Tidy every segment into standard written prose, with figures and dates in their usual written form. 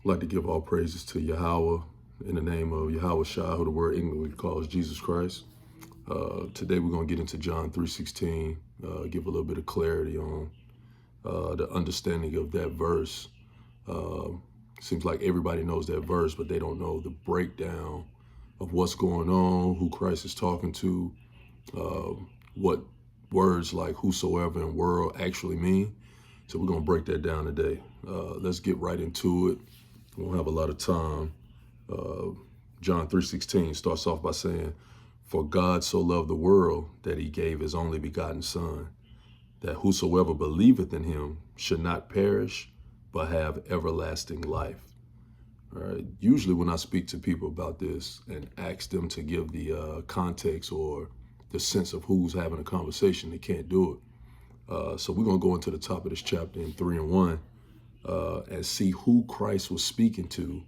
like to give all praises to Yahweh in the name of Yahweh Shah, who the word English calls Jesus Christ. Today we're going to get into John 3:16, give a little bit of clarity on the understanding of that verse. Seems like everybody knows that verse, but they don't know the breakdown of what's going on, who Christ is talking to, what words like whosoever and world actually mean. So we're going to break that down today. Let's get right into it. We won't have a lot of time. John 3:16 starts off by saying, "For God so loved the world that he gave his only begotten Son, that whosoever believeth in him should not perish, but have everlasting life." All right. Usually when I speak to people about this and ask them to give the context or the sense of who's having a conversation, they can't do it. So we're going to go into the top of this chapter in 3 and 1 and see who Christ was speaking to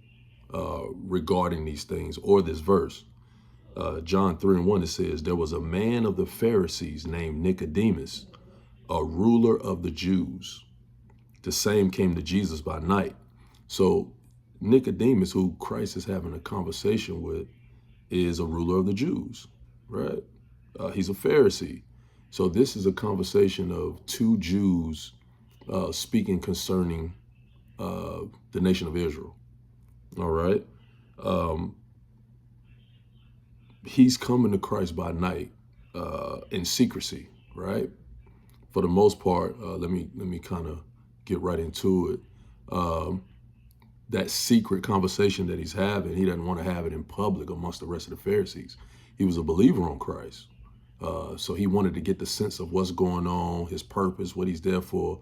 regarding these things or this verse. John 3 and 1, it says, "There was a man of the Pharisees named Nicodemus, a ruler of the Jews. The same came to Jesus by night." So Nicodemus, who Christ is having a conversation with, is a ruler of the Jews, right? He's a Pharisee. So this is a conversation of two Jews speaking concerning the nation of Israel. All right. He's coming to Christ by night in secrecy, right? For the most part, let me kind of get right into it. That secret conversation that he's having, he doesn't want to have it in public amongst the rest of the Pharisees. He was a believer on Christ. So he wanted to get the sense of what's going on, his purpose, what he's there for.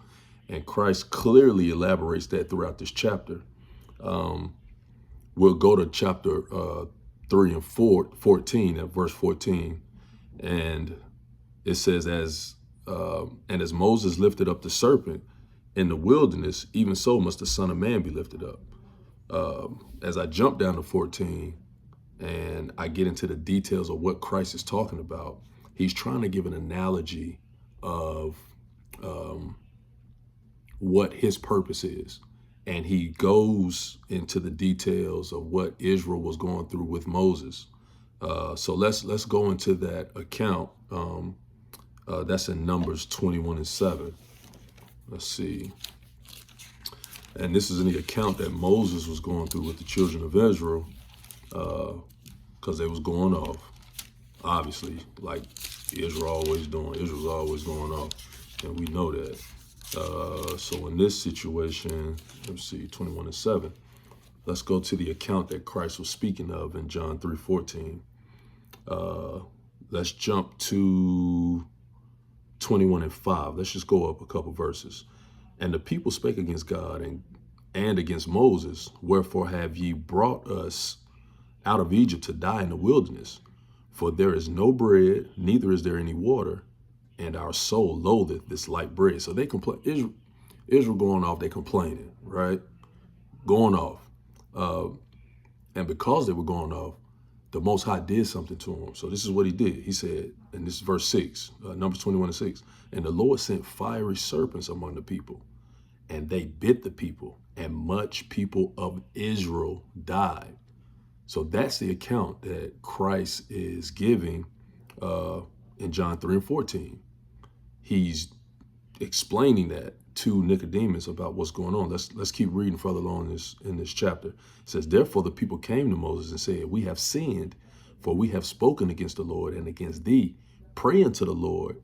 And Christ clearly elaborates that throughout this chapter. We'll go to chapter 3 and 14 at verse 14. And it says, as Moses lifted up the serpent in the wilderness, even so must the Son of Man be lifted up. As I jump down to 14 and I get into the details of what Christ is talking about, he's trying to give an analogy of what his purpose is. And he goes into the details of what Israel was going through with Moses. So let's go into that account. That's in Numbers 21 and 7. Let's see. And this is in the account that Moses was going through with the children of Israel, because they was going off, obviously, like Israel always doing. Israel's always going off, and we know that. So in this situation, let's see, 21 and 7. Let's go to the account that Christ was speaking of in John 3:14. Let's jump to 21 and 5. Let's just go up a couple verses. "And the people spake against God and against Moses, wherefore have ye brought us out of Egypt to die in the wilderness? For there is no bread, neither is there any water, and our soul loatheth this light bread." So they complain. Israel going off, they complaining, right? Going off. And because they were going off, the Most High did something to them. So this is what he did. He said, and this is verse 6, Numbers 21 and 6, "And the Lord sent fiery serpents among the people, and they bit the people, and much people of Israel died." So that's the account that Christ is giving in John 3 and 14. He's explaining that to Nicodemus about what's going on. Let's keep reading further along in this chapter. It says, "Therefore the people came to Moses and said, We have sinned, for we have spoken against the Lord and against thee. Pray unto the Lord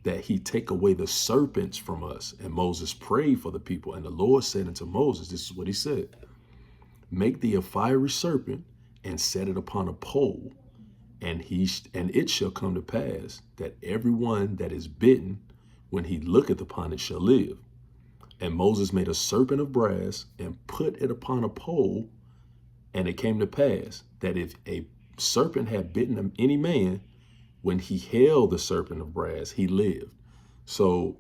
that he take away the serpents from us." And Moses prayed for the people. And the Lord said unto Moses, this is what he said, "Make thee a fiery serpent and set it upon a pole. And it shall come to pass that everyone that is bitten, when he looketh upon it, shall live. And Moses made a serpent of brass and put it upon a pole. And it came to pass that if a serpent had bitten any man, when he held the serpent of brass, he lived." So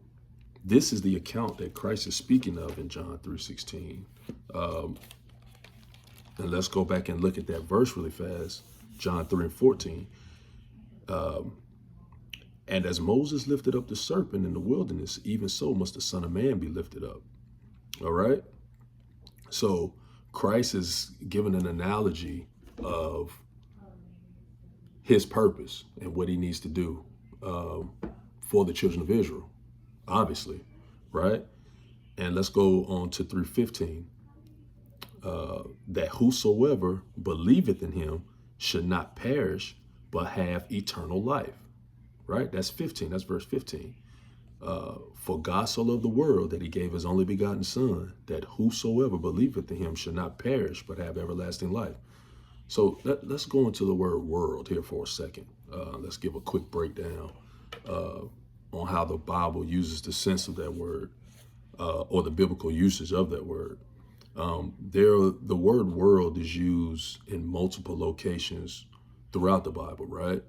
this is the account that Christ is speaking of in John 3:16. And let's go back and look at that verse really fast. John 3 and 14. "And as Moses lifted up the serpent in the wilderness, even so must the Son of Man be lifted up." All right. So Christ is giving an analogy of his purpose and what he needs to do for the children of Israel, obviously, right? And let's go on to 3:15. That whosoever believeth in him should not perish, but have eternal life, right? That's 15. That's verse 15. For God so loved the world that he gave his only begotten son, that whosoever believeth in him should not perish, but have everlasting life. So let's go into the word world here for a second. Let's give a quick breakdown on how the Bible uses the sense of that word or the biblical usage of that word. The word world is used in multiple locations throughout the Bible, right?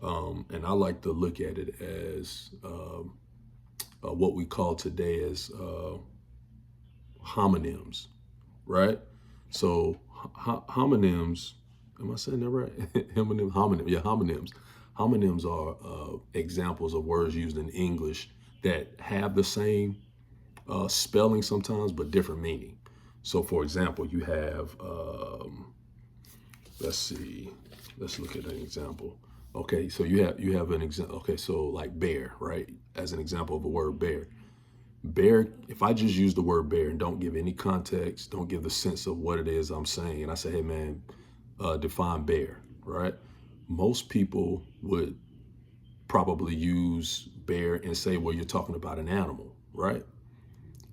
And I like to look at it as what we call today as homonyms, right? So homonyms, am I saying that right? Homonyms. Homonyms are examples of words used in English that have the same spelling sometimes, but different meaning. So for example, you have, let's look at an example. Okay, so you have an example. Okay, so like bear, right? As an example of a word bear. Bear, if I just use the word bear and don't give any context, don't give the sense of what it is I'm saying, and I say, hey man, define bear, right? Most people would probably use bear and say, well, you're talking about an animal, right?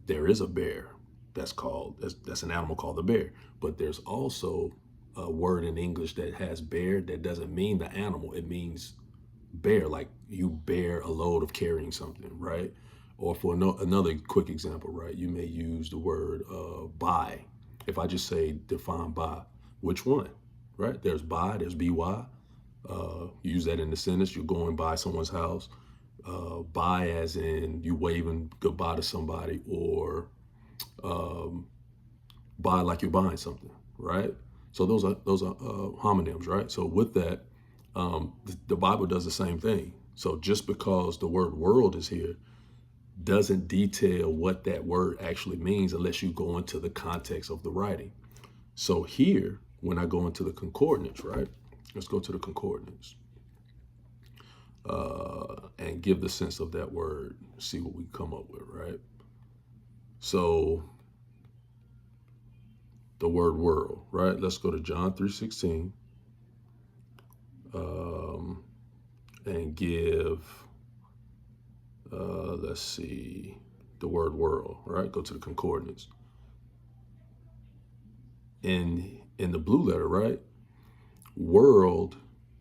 There is a bear that's an animal called the bear, but there's also a word in English that has bear that doesn't mean the animal. It means bear, like you bear a load of carrying something, right? Or for another quick example, right? You may use the word buy. If I just say define buy, which one, right? There's buy, there's by. Use that in the sentence. You're going by someone's house. Buy as in you waving goodbye to somebody, or buy like you're buying something, right? So those are homonyms, right? So with that, the Bible does the same thing. So just because the word world is here doesn't detail what that word actually means unless you go into the context of the writing. So here, when I go into the concordance, right? Let's go to the concordance and give the sense of that word, see what we come up with, right? So the word world, right? Let's go to John 3:16 and give, let's see, the word world, right? Go to the concordance. In the blue letter, right? World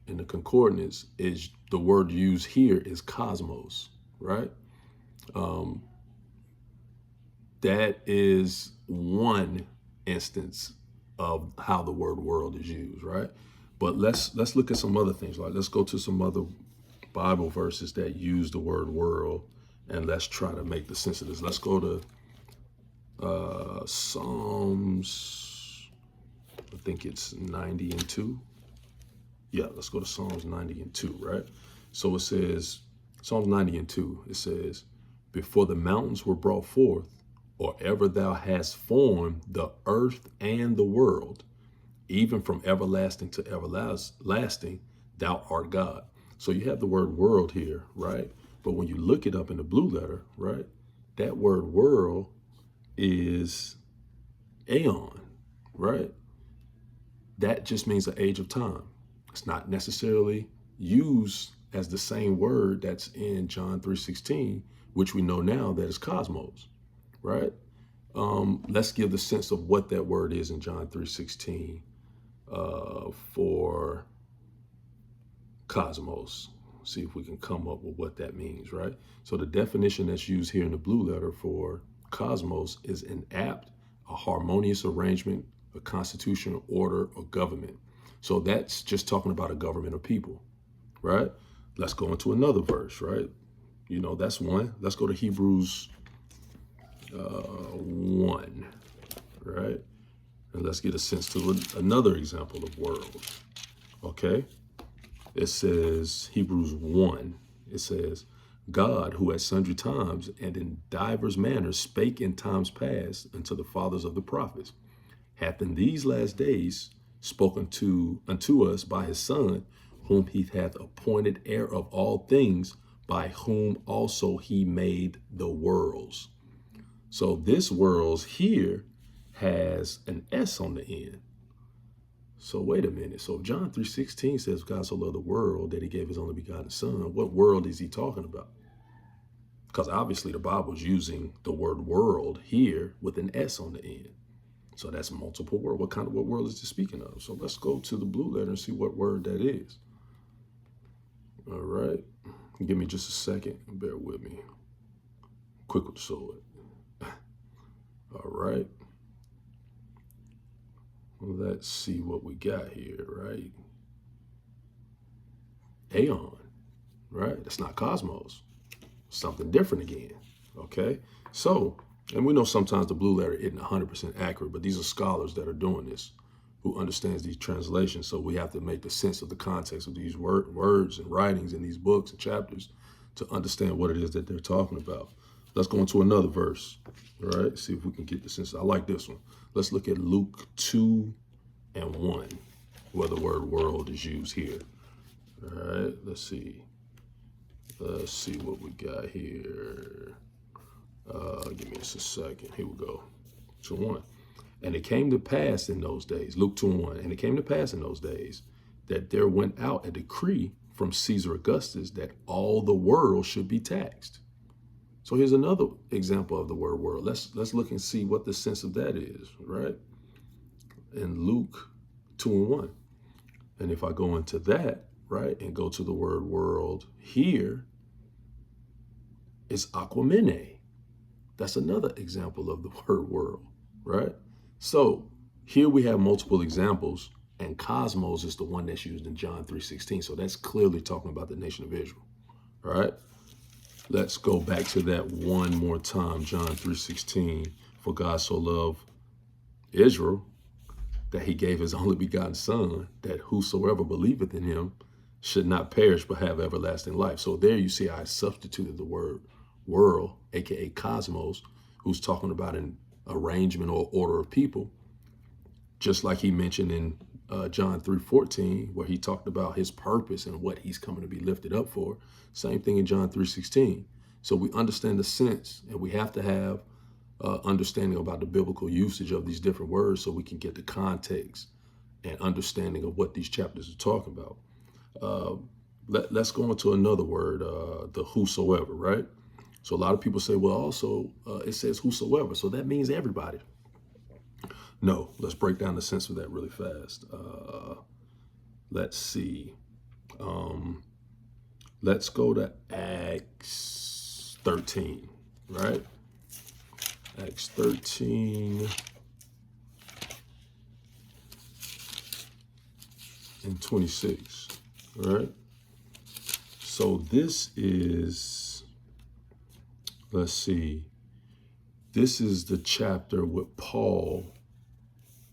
in the concordance is the word used here is cosmos, right? That is one instance of how the word world is used, right? But let's look at some other things. Like let's go to some other Bible verses that use the word world, and let's try to make the sense of this. Let's go to Psalms, I think it's 90:2. Yeah, let's go to Psalms 90:2, right? So it says, Psalms 90:2, it says, before the mountains were brought forth, or ever thou hast formed the earth and the world, even from everlasting to everlasting, thou art God. So you have the word world here, right? But when you look it up in the blue letter, right, that word world is aeon, right? That just means the age of time. It's not necessarily used as the same word that's in John 3:16, which we know now that is cosmos, right? Let's give the sense of what that word is in John 3:16 for cosmos. See if we can come up with what that means, right? So the definition that's used here in the blue letter for cosmos is an apt, a harmonious arrangement, a constitutional order, or government. So that's just talking about a government of people, right? Let's go into another verse, right? You know, that's one. Let's go to Hebrews 1, right? And let's get a sense to another example of world, okay? It says, Hebrews 1, it says, God, who at sundry times and in divers manners spake in times past unto the fathers of the prophets, hath in these last days spoken unto us by his Son, whom he hath appointed heir of all things, by whom also he made the worlds. So this worlds here has an S on the end. So wait a minute. So if John 3:16 says God so loved the world that he gave his only begotten Son, what world is he talking about? Because obviously the Bible's using the word world here with an S on the end. So that's multiple world. What world is it speaking of? So let's go to the blue letter and see what word that is. All right. Give me just a second. Bear with me. Quick with the sword. All right. Let's see what we got here, right? Aeon, right? That's not cosmos. Something different again, okay? So, and we know sometimes the blue letter isn't 100% accurate, but these are scholars that are doing this, who understands these translations. So we have to make the sense of the context of these words and writings in these books and chapters to understand what it is that they're talking about. Let's go into another verse, all right? See if we can get the sense. I like this one. Let's look at Luke 2:1, where the word world is used here. All right, let's see. Let's see what we got here. Give me just a second. Here we go. 2:1. And it came to pass in those days, Luke 2:1, and it came to pass in those days that there went out a decree from Caesar Augustus that all the world should be taxed. So here's another example of the word world. Let's look and see what the sense of that is, right? In Luke 2:1. And if I go into that, right, and go to the word world here, it's aquamene. That's another example of the word world, right? So here we have multiple examples, and cosmos is the one that's used in John 3:16. So that's clearly talking about the nation of Israel, right? Let's go back to that one more time. John 3:16, for God so loved Israel that he gave his only begotten Son, that whosoever believeth in him should not perish but have everlasting life. So there you see I substituted the word world, aka cosmos, who's talking about an arrangement or order of people, just like he mentioned in John 3:14, where he talked about his purpose and what he's coming to be lifted up for. Same thing in John 3:16. So we understand the sense, and we have to have understanding about the biblical usage of these different words so we can get the context and understanding of what these chapters are talking about. Let's go into another word, the whosoever, right? So a lot of people say, well, also it says whosoever, so that means everybody. No, let's break down the sense of that really fast. Let's see. Let's go to Acts 13, right? Acts 13 and 26, right? So this is, let's see, this is the chapter with Paul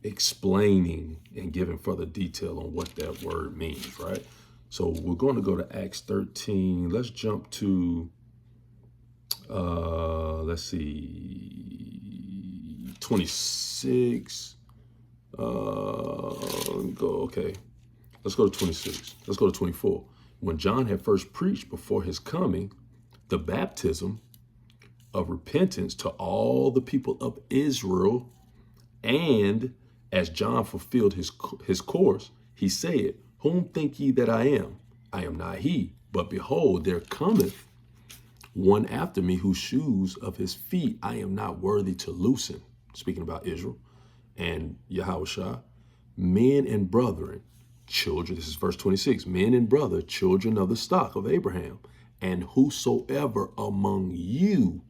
explaining and giving further detail on what that word means, right? So we're going to go to Acts 13. Let's jump to, let's see, 26. Okay. Let's go to 26. Let's go to 24. When John had first preached before his coming, the baptism of repentance to all the people of Israel, and as John fulfilled his course, he said, whom think ye that I am? I am not he, but behold, there cometh one after me whose shoes of his feet I am not worthy to loosen. Speaking about Israel and Yahushua, men and brethren, children, this is verse 26, men and brother, children of the stock of Abraham, and whosoever among you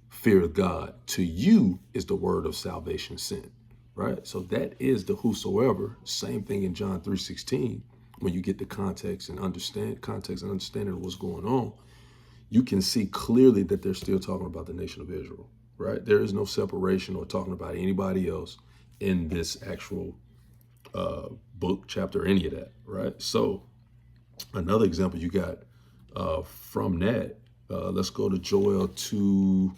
feareth God, to you is the word of salvation sent. Right? So that is the whosoever. Same thing in John 3:16. When you get the context and understanding of what's going on, you can see clearly that they're still talking about the nation of Israel. Right? There is no separation or talking about anybody else in this actual book, chapter, any of that. Right? So another example you got from that. Let's go to Joel 2.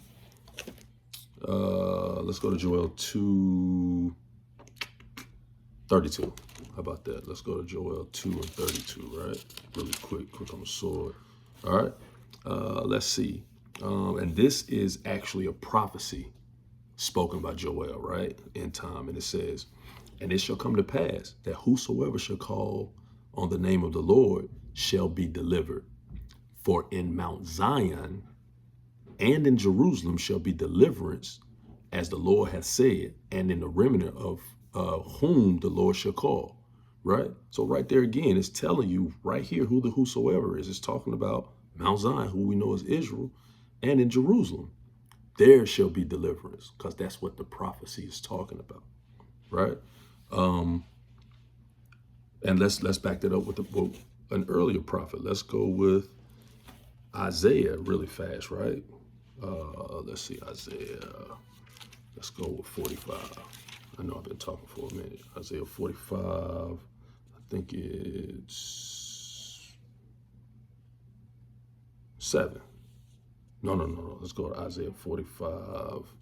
Let's go to Joel 2. 32. How about that? Let's go to Joel 2 and 32, right? Really quick on the sword. All right. Let's see. And this is actually a prophecy spoken by Joel, right? In time. And it says, and it shall come to pass that whosoever shall call on the name of the Lord shall be delivered. For in Mount Zion and in Jerusalem shall be deliverance, as the Lord hath said, and in the remnant of whom the Lord shall call. Right? So right there again, it's telling you right here who the whosoever is. It's talking about Mount Zion, who we know as Israel, and in Jerusalem. There shall be deliverance, because that's what the prophecy is talking about. Right? And let's back that up with an earlier prophet. Let's go with Isaiah really fast, right? Let's see, Isaiah. Let's go with 45. I know I've been talking for a minute. Isaiah 45. I think it's 7. No. Let's go to Isaiah 45.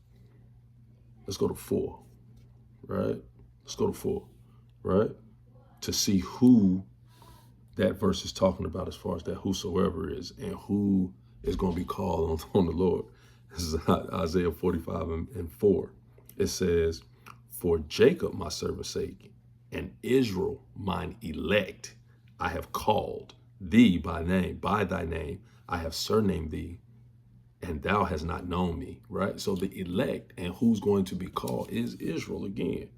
Let's go to 4, right? Let's go to 4, right? To see who that verse is talking about as far as that whosoever is and who is going to be called on the Lord. This is Isaiah 45 and 4. It says, for Jacob my servant's sake, and Israel mine elect, I have called thee by name, by thy name, I have surnamed thee, and thou hast not known me, right? So the elect and who's going to be called is Israel again.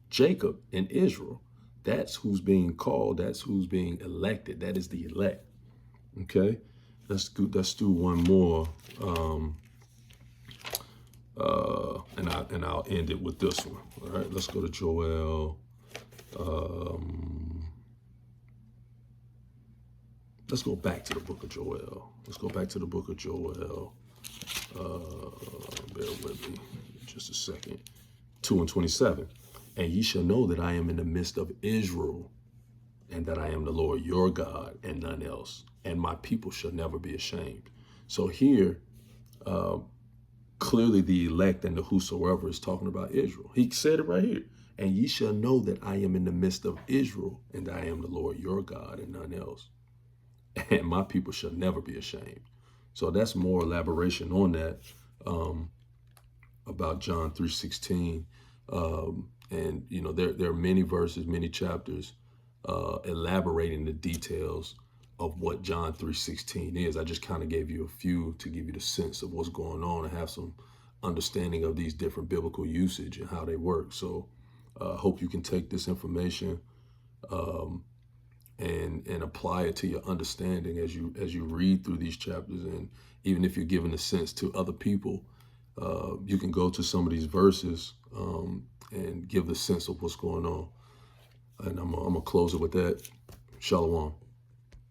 Jacob and Israel, that's who's being called, that's who's being elected, that is the elect, okay? Let's do one more, and I'll end it with this one. All right, let's go to Joel. Let's go back to the book of Joel. Let's go back to the book of Joel. Bear with me just a second. 2 and 27. And ye shall know that I am in the midst of Israel, and that I am the Lord your God, and none else. And my people shall never be ashamed. So here, clearly the elect and the whosoever is talking about Israel. He said it right here. And ye shall know that I am in the midst of Israel, and I am the Lord your God, and none else. And my people shall never be ashamed. So that's more elaboration on that, about John 3:16. And, you know, there are many verses, many chapters elaborating the details of what John 3:16 is. I just kind of gave you a few to give you the sense of what's going on and have some understanding of these different biblical usage and how they work. So I hope you can take this information and apply it to your understanding as you read through these chapters. And even if you're giving a sense to other people, you can go to some of these verses and give the sense of what's going on. And I'm gonna close it with that. Shalom.